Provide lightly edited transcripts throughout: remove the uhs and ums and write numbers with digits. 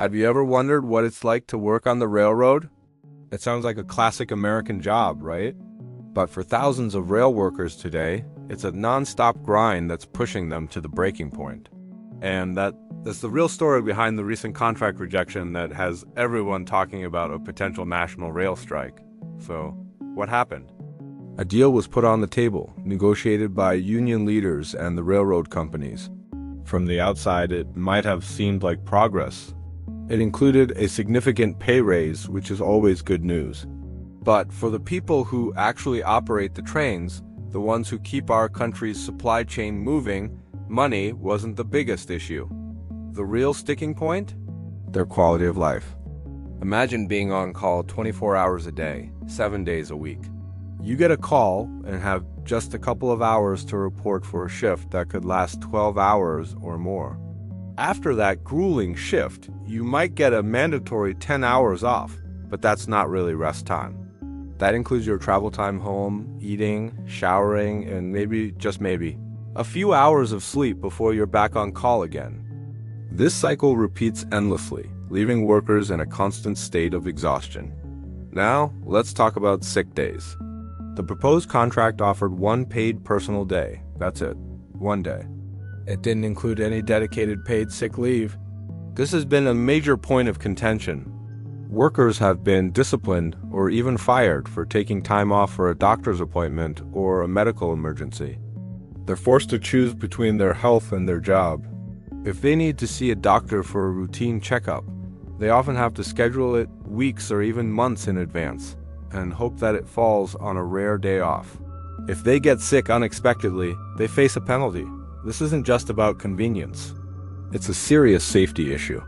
Have you ever wondered what it's like to work on the railroad? It sounds like a classic American job, right? But for thousands of rail workers today, it's a non-stop grind that's pushing them to the breaking point. And that's the real story behind the recent contract rejection that has everyone talking about a potential national rail strike. So, what happened? A deal was put on the table, negotiated by union leaders and the railroad companies. From the outside, it might have seemed like progress. It included a significant pay raise, which is always good news. But for the people who actually operate the trains, the ones who keep our country's supply chain moving, money wasn't the biggest issue. The real sticking point? Their quality of life. Imagine being on call 24 hours a day, 7 days a week. You get a call and have just a couple of hours to report for a shift that could last 12 hours or more. After that grueling shift, you might get a mandatory 10 hours off, but that's not really rest time. That includes your travel time home, eating, showering, and maybe, just maybe, a few hours of sleep before you're back on call again. This cycle repeats endlessly, leaving workers in a constant state of exhaustion. Now, let's talk about sick days. The proposed contract offered one paid personal day. That's it. One day. It didn't include any dedicated paid sick leave. This has been a major point of contention. Workers have been disciplined or even fired for taking time off for a doctor's appointment or a medical emergency. They're forced to choose between their health and their job. If they need to see a doctor for a routine checkup, they often have to schedule it weeks or even months in advance and hope that it falls on a rare day off. If they get sick unexpectedly, they face a penalty. This isn't just about convenience. It's a serious safety issue.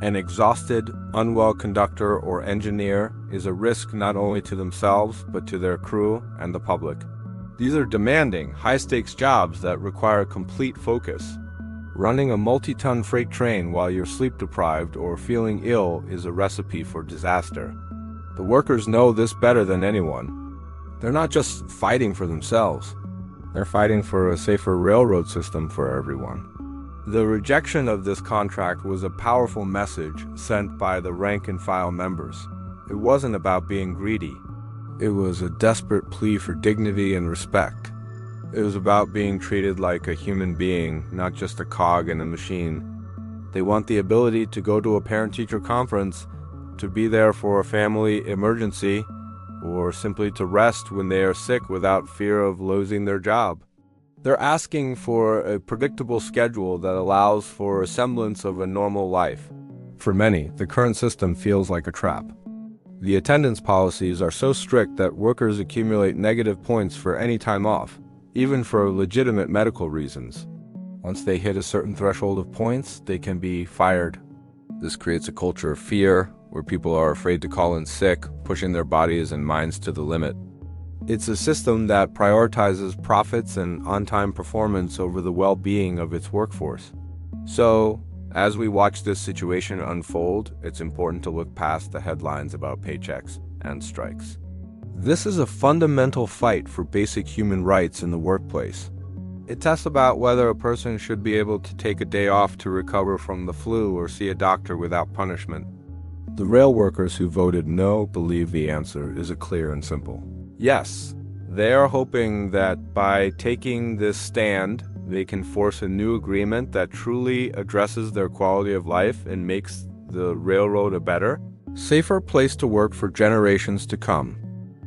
An exhausted, unwell conductor or engineer is a risk not only to themselves, but to their crew and the public. These are demanding, high-stakes jobs that require complete focus. Running a multi-ton freight train while you're sleep-deprived or feeling ill is a recipe for disaster. The workers know this better than anyone. They're not just fighting for themselves. They're fighting for a safer railroad system for everyone. The rejection of this contract was a powerful message sent by the rank-and-file members. It wasn't about being greedy. It was a desperate plea for dignity and respect. It was about being treated like a human being, not just a cog in a machine. They want the ability to go to a parent-teacher conference, to be there for a family emergency, or simply to rest when they are sick without fear of losing their job. They're asking for a predictable schedule that allows for a semblance of a normal life. For many, the current system feels like a trap. The attendance policies are so strict that workers accumulate negative points for any time off, even for legitimate medical reasons. Once they hit a certain threshold of points, they can be fired. This creates a culture of fear, where people are afraid to call in sick, pushing their bodies and minds to the limit. It's a system that prioritizes profits and on-time performance over the well-being of its workforce. So, as we watch this situation unfold, it's important to look past the headlines about paychecks and strikes. This is a fundamental fight for basic human rights in the workplace. It tests about whether a person should be able to take a day off to recover from the flu or see a doctor without punishment. The rail workers who voted no believe the answer is clear and simple. Yes, they are hoping that by taking this stand, they can force a new agreement that truly addresses their quality of life and makes the railroad a better, safer place to work for generations to come.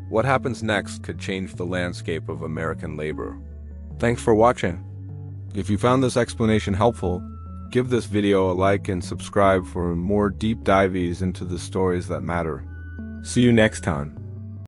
What happens next could change the landscape of American labor. Thanks for watching. If you found this explanation helpful, give this video a like and subscribe for more deep dives into the stories that matter. See you next time.